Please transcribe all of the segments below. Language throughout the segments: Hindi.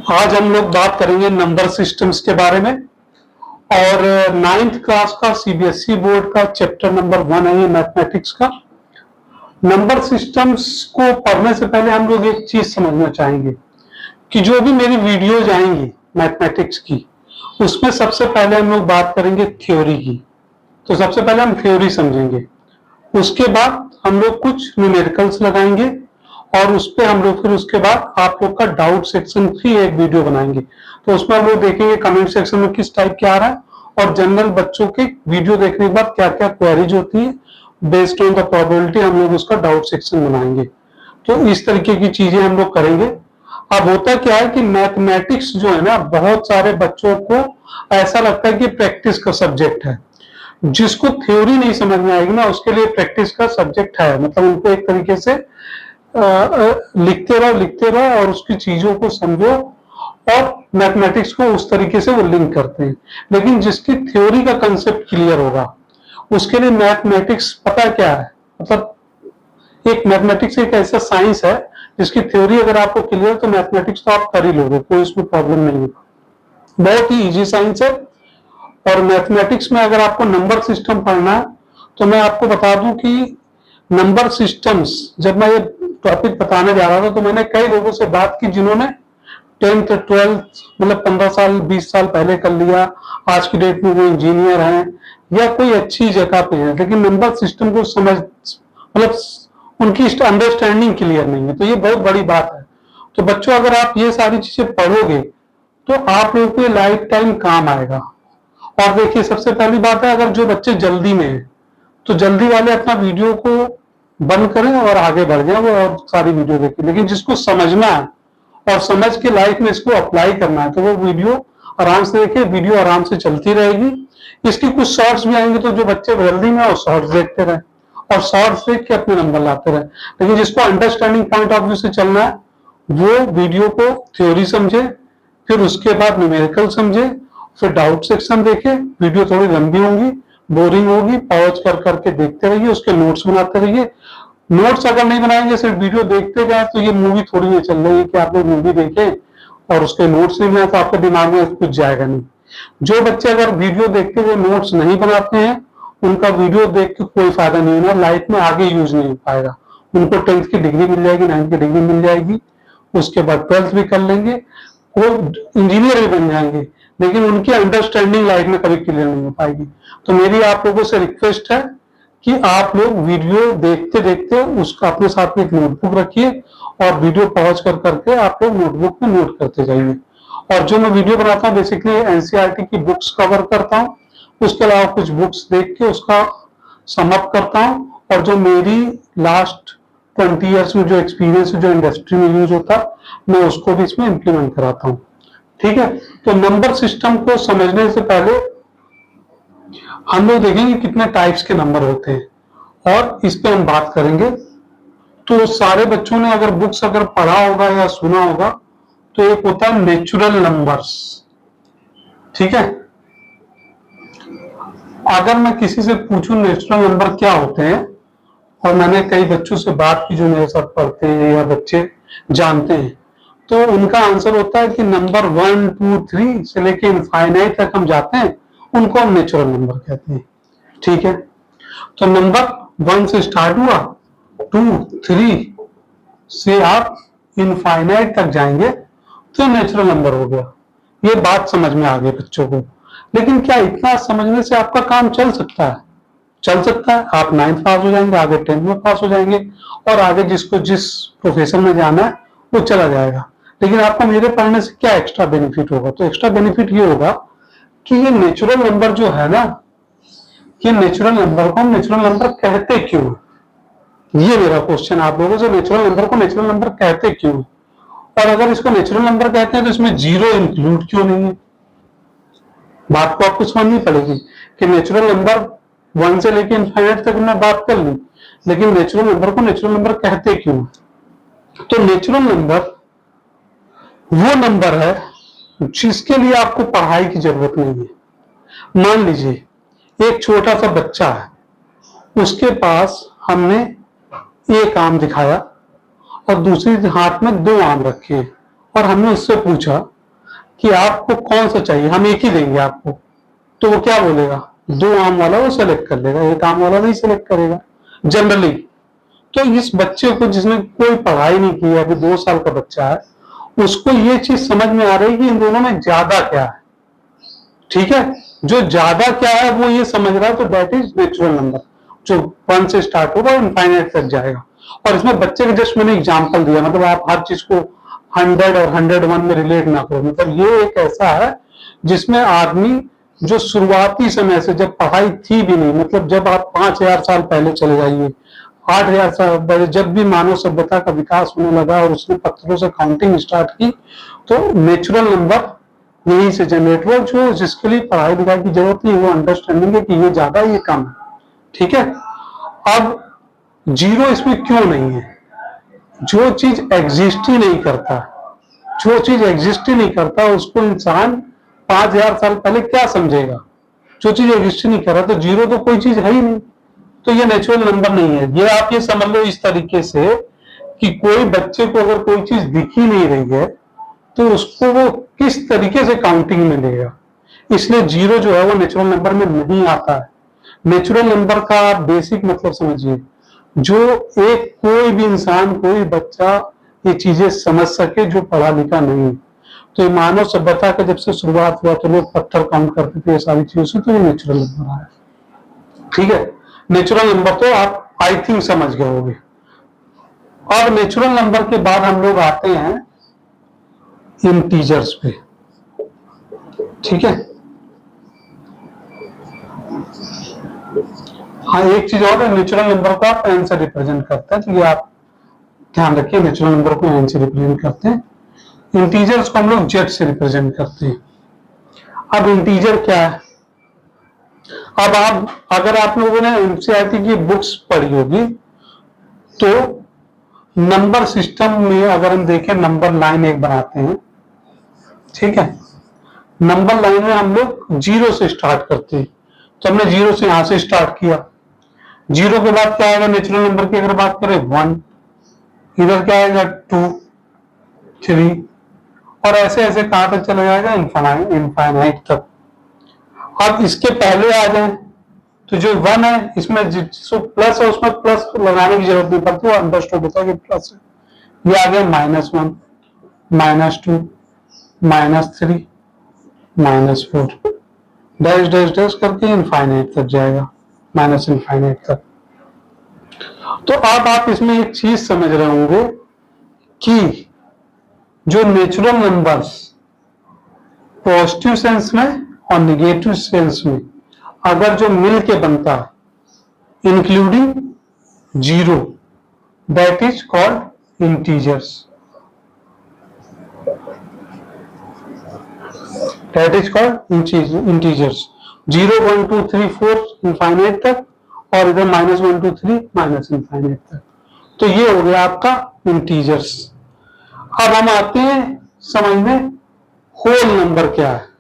आज हम लोग बात करेंगे नंबर सिस्टम्स के बारे में और 9th क्लास का सीबीएसई बोर्ड का चैप्टर नंबर 1 है ये मैथमेटिक्स का। नंबर सिस्टम्स को पढ़ने से पहले हम लोग एक चीज समझना चाहेंगे कि जो भी मेरी वीडियोज आएंगी मैथमेटिक्स की, उसमें सबसे पहले हम लोग बात करेंगे थ्योरी की। तो सबसे पहले हम थ्योरी समझेंगे, उसके बाद हम लोग कुछ न्यूमेरिकल्स लगाएंगे और उस पर हम लोग फिर उसके बाद आप लोग का डाउट सेक्शन की एक वीडियो बनाएंगे। तो उसमें हम लोग देखेंगे कमेंट सेक्शन में किस टाइप के आ रहा है और जनरल बच्चों के वीडियो देखने के बाद क्या क्या क्वेरीज होती है, बेस्ड ऑन द प्रोबेबिलिटी हम लोग उसका डाउट सेक्शन बनाएंगे। तो इस तरीके की चीजें हम लोग करेंगे। अब होता क्या है कि मैथमेटिक्स जो है ना, बहुत सारे बच्चों को ऐसा लगता है कि प्रैक्टिस का सब्जेक्ट है। जिसको थ्योरी नहीं समझ में आएगी ना, उसके लिए प्रैक्टिस का सब्जेक्ट है। मतलब उनको एक तरीके से लिखते रहो और उसकी चीजों को समझो और मैथमेटिक्स को उस तरीके से वो लिंक करते हैं। लेकिन जिसकी थ्योरी का कंसेप्ट क्लियर होगा, उसके लिए मैथमेटिक्स पता क्या है, मतलब एक मैथमेटिक्स एक ऐसा साइंस है जिसकी थ्योरी अगर आपको क्लियर, तो मैथमेटिक्स तो आप कर ही लोगे, कोई उसमें प्रॉब्लम नहीं है। बहुत ही इजी साइंस है। और मैथमेटिक्स में अगर आपको नंबर सिस्टम पढ़ना है तो मैं आपको बता दूं कि नंबर सिस्टम्स, जब मैं ये टॉपिक बताने जा रहा था तो मैंने कई लोगों से बात की जिन्होंने 10th 12th मतलब 15 साल 20 साल पहले कर लिया, आज की डेट में वो इंजीनियर हैं या कोई अच्छी जगह पे है, लेकिन नंबर सिस्टम को समझ मतलब उनकी अंडरस्टैंडिंग क्लियर नहीं है। तो ये बहुत बड़ी बात है। तो बच्चों, अगर आप ये सारी चीजें पढ़ोगे तो आप लोगों को लाइफ टाइम काम आएगा। और देखिए, सबसे पहली बात है, अगर जो बच्चे जल्दी में हैं तो जल्दी वाले अपना वीडियो को बंद करें और आगे बढ़ जाए वो और सारी वीडियो देखें। लेकिन जिसको समझना है और समझ के लाइफ में इसको अप्लाई करना है तो वो वीडियो आराम से देखे, वीडियो आराम से चलती रहेगी। इसकी कुछ शॉर्ट्स भी आएंगे, तो जो बच्चे जल्दी में और शॉर्ट्स देखते रहे और शॉर्ट्स देख के अपने नंबर लाते रहे। लेकिन जिसको अंडरस्टैंडिंग पॉइंट ऑफ व्यू से चलना है, वो वीडियो को थ्योरी समझे, फिर उसके बाद न्यूमेरिकल समझे, फिर डाउट सेक्शन देखे। वीडियो थोड़ी लंबी होंगी, बोरिंग होगी, पॉज कर करके देखते रहिए, उसके नोट्स बनाते रहिए। नोट्स अगर नहीं बनाएंगे, सिर्फ वीडियो देखते जाए, तो ये मूवी थोड़ी नहीं चल रही है कि आप लोग मूवी देखें और उसके नोट्स नहीं बनाए तो आपके दिमाग में कुछ जाएगा नहीं। जो बच्चे अगर वीडियो देखते हुए नोट्स नहीं बनाते हैं, उनका वीडियो देख के कोई फायदा नहीं होना, लाइफ में आगे यूज नहीं हो पाएगा। उनको 10th की डिग्री मिल जाएगी, 9th की डिग्री मिल जाएगी, उसके बाद 12th भी कर लेंगे, वो इंजीनियर भी बन जाएंगे, लेकिन उनकी अंडरस्टैंडिंग लाइफ में कभी क्लियर नहीं हो पाएगी। तो मेरी आप लोगों से रिक्वेस्ट है कि आप लोग वीडियो देखते देखते उसका अपने साथ में एक नोटबुक रखिए और वीडियो पॉज कर करके आप लोग नोटबुक में नोट करते जाइए। और जो मैं वीडियो बनाता हूँ बेसिकली एनसीईआरटी की बुक्स कवर करता हूँ, उसके अलावा कुछ बुक्स देख के उसका समअप करता हूँ, और जो मेरी लास्ट 20 ईयर्स में जो एक्सपीरियंस जो इंडस्ट्री में यूज होता मैं उसको भी इसमें इंप्लीमेंट कराता हूँ। ठीक है। तो नंबर सिस्टम को समझने से पहले हम लोग देखेंगे कितने टाइप्स के नंबर होते हैं और इस पे हम बात करेंगे। तो सारे बच्चों ने अगर बुक्स अगर पढ़ा होगा या सुना होगा, तो एक होता है नेचुरल नंबर्स। ठीक है। अगर मैं किसी से पूछूं नेचुरल नंबर क्या होते हैं, और मैंने कई बच्चों से बात की जो मेरे साथ पढ़ते हैं या बच्चे जानते हैं, तो उनका आंसर होता है कि नंबर 1 2 3 से लेके इनफाइनाइट तक हम जाते हैं, उनको हम नेचुरल नंबर कहते हैं। ठीक है। तो नंबर 1 से स्टार्ट हुआ, 2 3 से आप इनफाइनाइट तक जाएंगे तो नेचुरल नंबर हो गया। ये बात समझ में आ गई बच्चों को। लेकिन क्या इतना समझने से आपका काम चल सकता है? चल सकता है। आप 9th पास हो जाएंगे, आगे 10th में पास हो जाएंगे और आगे जिसको जिस प्रोफेशन में जाना है वो चला जाएगा। लेकिन आपको मेरे पढ़ने से क्या एक्स्ट्रा बेनिफिट होगा? तो एक्स्ट्रा बेनिफिट ये होगा कि ये नेचुरल नंबर जो है ना, ये नेचुरल नंबर को हम नेचुरल नंबर कहते क्यों? ये मेरा क्वेश्चन आप लोगों से, नेचुरल नंबर को नेचुरल नंबर कहते क्यों? और अगर इसको नेचुरल नंबर कहते हैं तो इसमें जीरो इंक्लूड क्यों नहीं है? बात को आपको समझनी पड़ेगी कि नेचुरल नंबर 1 से लेकर इनफाइनाइट तक मैं बात कर ली, लेकिन नेचुरल नंबर को नेचुरल नंबर कहते क्यों? तो नेचुरल नंबर वो नंबर है जिसके लिए आपको पढ़ाई की जरूरत नहीं है। मान लीजिए एक छोटा सा बच्चा है, उसके पास हमने एक आम दिखाया और दूसरी हाथ में 2 आम रखे और हमने उससे पूछा कि आपको कौन सा चाहिए, हम एक ही देंगे आपको, तो वो क्या बोलेगा, 2 आम वाला वो सेलेक्ट कर लेगा, 1 आम वाला नहीं सेलेक्ट करेगा जनरली। तो इस बच्चे को जिसने कोई पढ़ाई नहीं की है, अभी 2 साल का बच्चा है, उसको ये चीज समझ में आ रही है कि इन दोनों में ज्यादा क्या है। ठीक है, जो ज्यादा क्या है वो ये समझ रहा है, तो दैट इज नेचुरल नंबर, जो 1 से स्टार्ट होगा और इनफाइनाइट तक जाएगा। और इसमें बच्चे के जस्ट मैंने एग्जांपल दिया, मतलब आप हर चीज को 100 और 101 में रिलेट ना करो। मतलब ये एक ऐसा है जिसमें आदमी जो शुरुआती समय से, जब पढ़ाई थी भी नहीं, मतलब जब आप 5000 साल पहले चले जाइए, 8000 साल पहले, जब भी मानव सभ्यता का विकास होने लगा और उसने पत्थरों से काउंटिंग स्टार्ट की, तो नेचुरल नंबर यही से जनरेट हुआ। जो जिसके लिए पढ़ाई लिखाई की जरूरत नहीं, वो अंडरस्टैंडिंग है कि ये ज्यादा ये कम है। ठीक है, अब जीरो इसमें क्यों नहीं है? जो चीज एग्जिस्ट ही नहीं करता, जो चीज एग्जिस्ट ही नहीं करता, उसको इंसान 5000 साल पहले क्या समझेगा? जो चीज एग्जिस्ट नहीं कर रहा, तो जीरो तो कोई चीज है ही नहीं, तो ये नेचुरल नंबर नहीं है। ये आप ये समझ लो इस तरीके से कि कोई बच्चे को अगर कोई चीज दिख ही नहीं रही है, तो उसको वो किस तरीके से काउंटिंग में लेगा। इसलिए जीरो जो है वो नेचुरल नंबर में नहीं आता है। नेचुरल नंबर का आप बेसिक मतलब समझिए, जो एक कोई भी इंसान, कोई बच्चा ये चीजें समझ सके जो पढ़ा लिखा नहीं है। तो मानव सभ्यता का जब से शुरुआत हुआ तो लोग पत्थर काउंट करते थे, ये सारी चीजों से, तो ये नेचुरल नंबर आया। ठीक है, नेचुरल नंबर तो आप आई थिंक समझ गए होंगे। और नेचुरल नंबर के बाद हम लोग आते हैं इंटीजर्स पे। ठीक है, हाँ एक चीज और है, नेचुरल नंबर को आप एन से रिप्रेजेंट करते हैं, तो ये आप ध्यान रखिए, नेचुरल नंबर को एन से रिप्रेजेंट करते हैं, इंटीजर्स को हम लोग जेड से रिप्रेजेंट करते हैं। अब इंटीजर क्या है? अब आप, अगर आप लोगों ने एनसीईआरटी की बुक्स पढ़ी होगी, तो नंबर सिस्टम में अगर हम देखें, नंबर लाइन एक बनाते हैं। ठीक है, नंबर लाइन में हम लोग 0 से स्टार्ट करते हैं, तो हमने 0 से यहां से स्टार्ट किया। 0 के बाद क्या आएगा नेचुरल नंबर की अगर बात करें? 1, इधर क्या आएगा? 2, 3, और ऐसे ऐसे कहां तक चला जाएगा? इनफाइनाइट तक। अब इसके पहले आ जाए तो जो 1 है, इसमें जो प्लस है उसमें प्लस लगाने की जरूरत नहीं पड़ती, वो अंडरस्टूड होता है कि प्लस है। ये आ गया -1, -2, -3, -4, डैश डैश डैश करके इनफाइनाइट तक जाएगा, माइनस इनफाइनाइट तक। तो अब आप इसमें एक चीज समझ रहे होंगे कि जो नेचुरल नंबर्स पॉजिटिव सेंस में और निगेटिव सेंस में अगर जो मिल के बनता है, including 0, that is called integers. That is called integers. 0, 1, 2, 3, 4 infinite तक, और इधर -1, 2, 3 माइनस इनफाइनाइट तक। तो ये हो गया आपका इंटीजर्स। अब हम आते हैं समझने होल नंबर क्या है।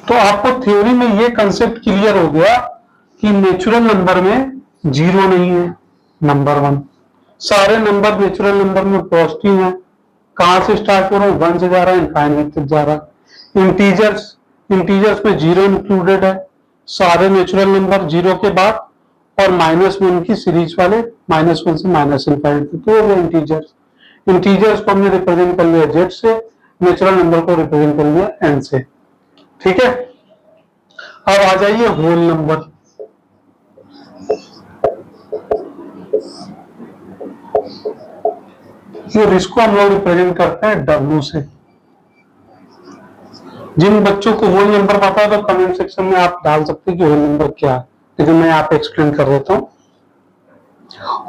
तो आपको थ्योरी में ये कंसेप्ट क्लियर हो गया कि नेचुरल नंबर में 0 नहीं है, नंबर 1। सारे नंबर नेचुरल नंबर में पॉजिटिव है। कहां से स्टार्ट हो रहा है? 1 से जा रहा है, इनफाइनाइट तक जा रहा है। इंटीजर्स में 0 इंक्लूडेड है। सारे नेचुरल नंबर 0 के बाद और -1 की सीरीज वाले, -1 से माइनस इनफाइनाइट तक, तो हो गया इंटीजर्स। इंटीजर्स को हमने रिप्रेजेंट कर लिया जेड से, नेचुरल नंबर को रिप्रेजेंट कर लिया एन से। ठीक है, अब आ जाइए होल नंबर। फिर इसको हम लोग रिप्रेजेंट करते हैं डब्ल्यू से। जिन बच्चों को होल नंबर पता है तो कमेंट सेक्शन में आप डाल सकते हैं कि होल नंबर क्या है, लेकिन मैं आप एक्सप्लेन कर देता हूं।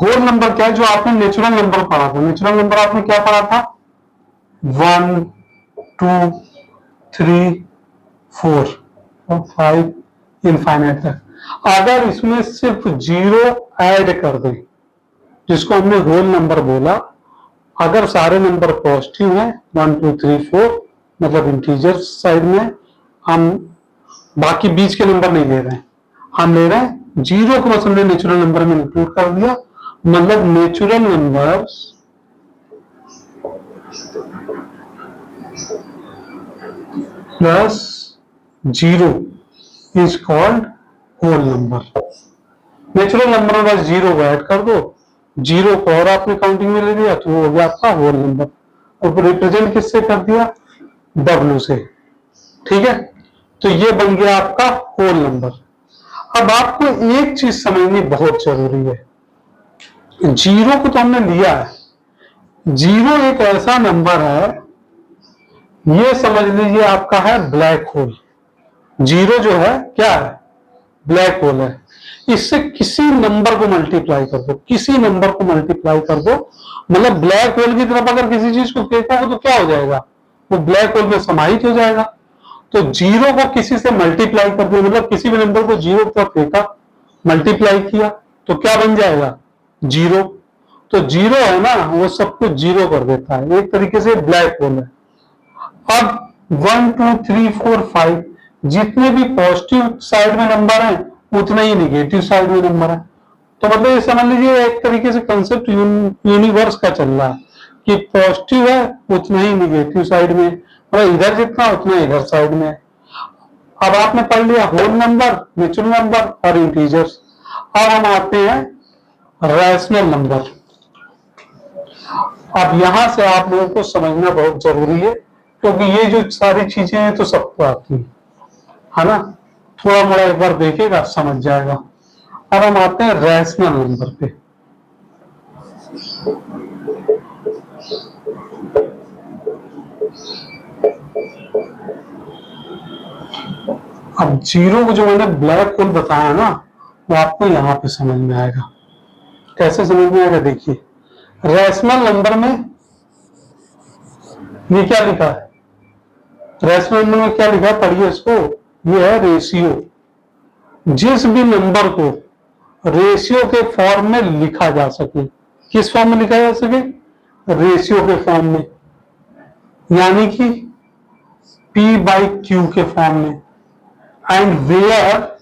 होल नंबर क्या है? जो आपने नेचुरल नंबर पढ़ा था, नेचुरल नंबर आपने क्या पढ़ा था? 1, 2, 3, 4 और 5 इनफाइनाइट तक। अगर इसमें सिर्फ 0 ऐड कर दें, जिसको हमने होल नंबर बोला, अगर सारे नंबर पॉजिटिव हैं 1, 2, 3, 4, मतलब इंटीजर साइड में, हम बाकी बीच के नंबर नहीं ले रहे हैं, हम ले रहे हैं 0 को बस हमने नेचुरल नंबर में इंक्लूड कर दिया। मतलब natural numbers plus 0 is called whole number. Natural number में बस 0 को ऐड कर दो, 0 को और आपने काउंटिंग में ले लिया तो वो हो गया आपका होल नंबर, और रिप्रेजेंट किससे कर दिया, W से। ठीक है, तो ये बन गया आपका होल नंबर। अब आपको एक चीज समझनी बहुत जरूरी है, 0 को तो हमने लिया है, 0 एक ऐसा नंबर है, ये समझ लीजिए आपका है ब्लैक होल। 0 जो है क्या है, ब्लैक होल है। इससे किसी नंबर को मल्टीप्लाई कर दो, किसी नंबर को मल्टीप्लाई कर दो, मतलब ब्लैक होल की तरफ अगर किसी चीज को फेंकोगे तो क्या हो जाएगा, वो ब्लैक होल में समाहित हो जाएगा। तो 0 को किसी से मल्टीप्लाई कर दो, मतलब किसी भी नंबर को 0 की तरफ फेंका, मल्टीप्लाई किया, तो क्या बन जाएगा, 0। तो 0 है ना, वो सब कुछ 0 कर देता है, एक तरीके से ब्लैक होल है। अब 1 2 3 4 5 जितने भी पॉजिटिव साइड में नंबर हैं उतने ही निगेटिव साइड में नंबर है। तो मतलब ये समझ लीजिए एक तरीके से कंसेप्ट यूनिवर्स का चल रहा है कि पॉजिटिव है उतना ही निगेटिव साइड में, मतलब इधर जितना उतना इधर साइड में। अब आपने पढ़ लिया होल नंबर, नेचुरल नंबर और इंटीजर्स। अब हम आते हैं रैशनल नंबर। अब यहां से आप लोगों को समझना बहुत जरूरी है, क्योंकि ये जो सारी चीजें हैं तो सबको आती है ना, थोड़ा मोड़ा एक बार देखेगा समझ जाएगा। अब हम आते हैं रैशनल नंबर पे। अब 0 को जो मैंने ब्लैक होल बताया ना, वो आपको यहां पे समझ में आएगा। कैसे समझ में आएगा, देखिए रैशनल नंबर में ये क्या लिखा है, रैशनल नंबर में क्या लिखा है, पढ़िए इसको। ये है रेशियो। जिस भी नंबर को रेशियो के फॉर्म में लिखा जा सके, किस फॉर्म में लिखा जा सके, रेशियो के फॉर्म में, यानी कि P/Q के फॉर्म में, and where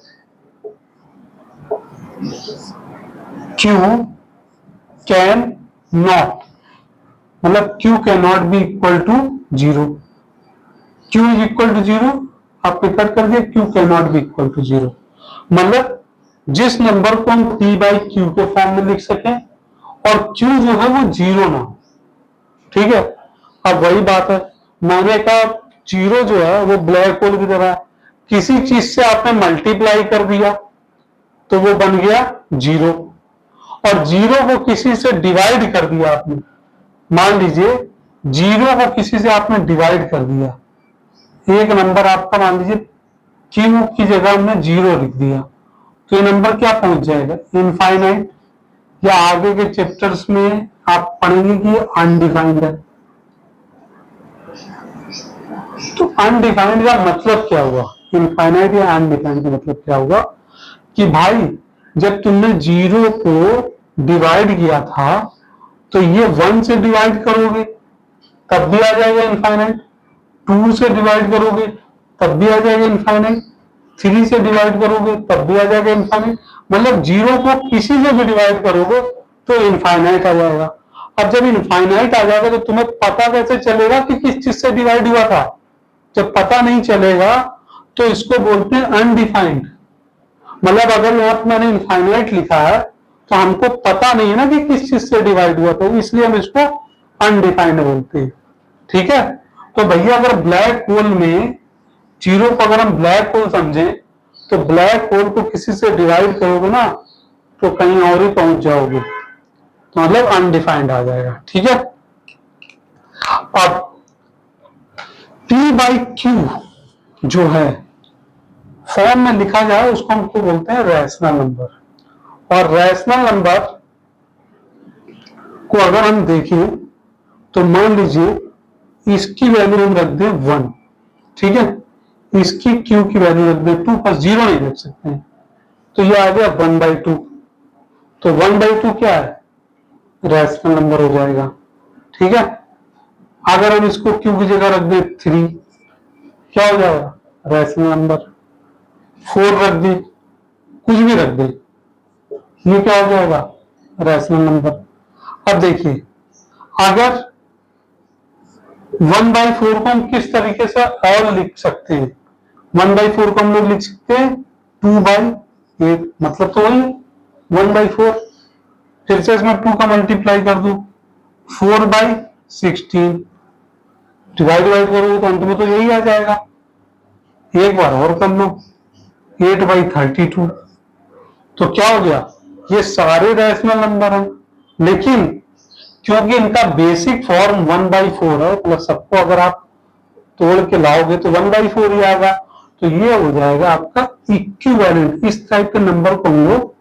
Q can not, मतलब Q can not be equal to 0। Q is equal to 0, आपने कट कर दिया, Q can not be equal to 0, मतलब जिस नंबर को हम P/Q के फॉर्म में लिख सकें और Q जो है वो 0 ना हो। ठीक है, अब वही बात है, मैंने कहा 0 जो है वो ब्लैक होल की तरह है, किसी चीज से आपने मल्टीप्लाई कर दिया तो वो बन गया 0, और 0 को किसी से डिवाइड कर दिया आपने, मान लीजिए 0 को किसी से आपने डिवाइड कर दिया, एक नंबर आपका मान लीजिए Q की जगह हमने 0 लिख दिया, तो ये नंबर क्या पहुंच जाएगा, इनफाइनाइट, या आगे के चैप्टर्स में आप पढ़ेंगे कि अनडिफाइंड है। तो अनडिफाइंड का मतलब क्या हुआ, इनफाइनाइट या अनडिफाइंड का मतलब क्या हुआ, कि भाई जब तुमने 0 को डिवाइड किया था तो ये 1 से डिवाइड करोगे तब भी आ जाएगा इनफाइनाइट, 2 से डिवाइड करोगे तब भी आ जाएगा इनफाइनाइट, 3 से डिवाइड करोगे तब भी आ जाएगा इनफाइनाइट, मतलब 0 को किसी से भी डिवाइड करोगे तो इनफाइनाइट आ जाएगा। अब जब इनफाइनाइट आ जाएगा तो तुम्हें पता कैसे चलेगा कि किस चीज से डिवाइड हुआ था, जब पता नहीं चलेगा तो इसको बोलते हैं अनडिफाइंड। मतलब अगर यहाँ पे मैंने इनफाइनाइट लिखा है तो हमको पता नहीं है ना कि किस चीज से डिवाइड हुआ था, इसलिए हम इसको अनडिफाइंड बोलते हैं। ठीक है, तो भैया अगर ब्लैक होल में 0 को अगर हम ब्लैक होल समझे तो ब्लैक होल को किसी से डिवाइड करोगे ना तो कहीं और ही पहुंच जाओगे, तो मतलब अनडिफाइंड आ जाएगा। ठीक है, अब P/Q जो है फॉर्म में लिखा जाए उसको हमको बोलते हैं रैशनल नंबर, और रैशनल नंबर को अगर हम देखें तो मान लीजिए इसकी वैल्यू हम रख दें 1, ठीक है, इसकी Q की वैल्यू रख दें 2, पर 0 नहीं रख सकते हैं, तो ये आ गया 1/2। तो 1/2 क्या है, रैशनल नंबर हो जाएगा। ठीक है, अगर हम इसको Q की जगह रख दें 3, क्या हो जाएगा, रैशनल नंबर। 4 रख दे, कुछ भी रख दे, ये क्या हो जाएगा, रैशनल नंबर। अब देखिए अगर 1/4 को हम किस तरीके से और लिख सकते हैं? 1/4 को हम लोग लिख सकते हैं 2/8, मतलब तो वही 1/4। फिर से इसमें 2 का मल्टीप्लाई कर दो, 4/16, डिवाइड करोगे तो अंत में तो यही आ जाएगा। एक बार और कर लो, 8/32। तो क्या हो गया, ये सारे रैशनल नंबर हैं, लेकिन क्योंकि इनका बेसिक फॉर्म 1/4 है, मतलब सबको अगर आप तोड़ के लाओगे तो 1/4 ही आएगा। तो ये हो जाएगा आपका इक्विवेलेंट। इस टाइप के नंबर को हम लोग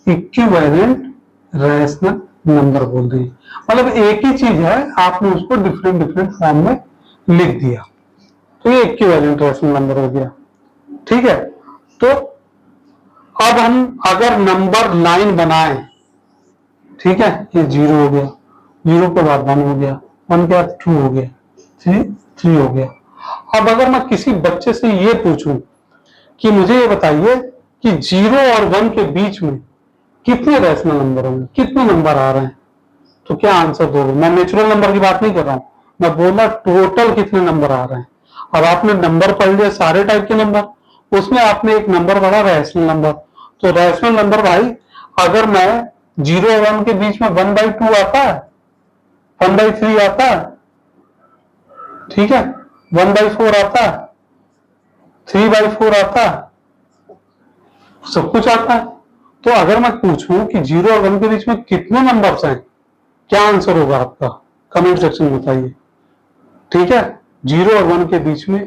इक्विवेलेंट रैशनल नंबर बोल देंगे। मतलब एक ही चीज है, आपने उसको डिफरेंट डिफरेंट फॉर्म में लिख दिया, तो ये इक्विवेलेंट रैशनल नंबर हो गया। ठीक है, तो अब हम अगर नंबर लाइन बनाए, ठीक है, ये 0 हो गया, 0 के बाद 1 हो गया, 1 के बाद 2 हो गया, 3 हो गया। अब अगर मैं किसी बच्चे से ये पूछूं कि मुझे ये बताइए कि 0 और 1 के बीच में कितने रैशनल नंबर होंगे, कितने नंबर आ रहे हैं, तो क्या आंसर दोगे? मैं नेचुरल नंबर की बात नहीं कर रहा हूं, मैं बोला टोटल कितने नंबर आ रहे हैं। अब आपने नंबर पढ़ लिया सारे टाइप के नंबर, उसमें आपने एक नंबर पढ़ा रैशनल नंबर। तो रैशनल नंबर भाई, अगर मैं 0 और 1 के बीच में 1/2 आता है, 1/3 आता है, ठीक है, 1/4 आता है, 3/4 आता है, सब कुछ आता है। तो अगर मैं पूछूं कि 0 और 1 के बीच में कितने नंबर्स हैं, क्या आंसर होगा आपका? कमेंट सेक्शन में बताइए। ठीक है, 0 और 1 के बीच में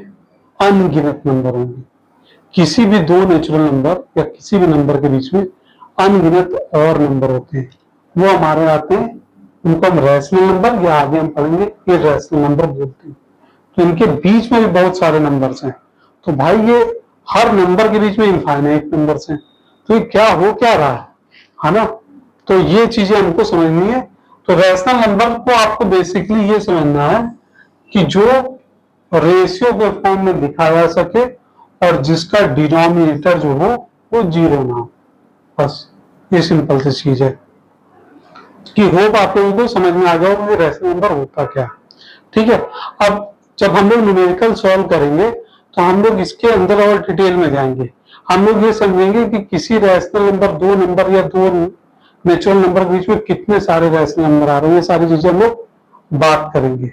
अनगिनत नंबर होंगे। किसी भी दो नेचुरल नंबर या किसी भी नंबर के बीच में अनगिनत और नंबर होते हैं, वो हमारे आते हैं, उनको हम रैशनल नंबर या आगे हम पढ़ेंगे इरैशनल नंबर बोलते हैं। तो इनके बीच में भी बहुत सारे नंबर्स हैं। तो भाई ये हर नंबर के बीच में इनफाइनाइट नंबर्स हैं, तो ये क्या हो क्या रहा है ना? तो ये चीजें हमको समझनी है। तो रैशनल नंबर को आपको बेसिकली ये समझना है कि जो रेशियो के फॉर्म में लिखा जा सके और जिसका डिनोमिनेटर जो हो वो 0 ना हो, बस ये सिंपल सी चीज है। कि होप आप लोगों को समझ में आ गया होगा रैशनल नंबर होता क्या। ठीक है, अब जब हम लोग न्यूमेरिकल सॉल्व करेंगे तो हम लोग इसके अंदर और डिटेल में जाएंगे। हम लोग ये समझेंगे कि किसी रैशनल नंबर, दो नंबर या दो नेचुरल नंबर के बीच में कितने सारे रैशनल नंबर आ रहे हैं, ये सारी चीजें हम लोग बात करेंगे।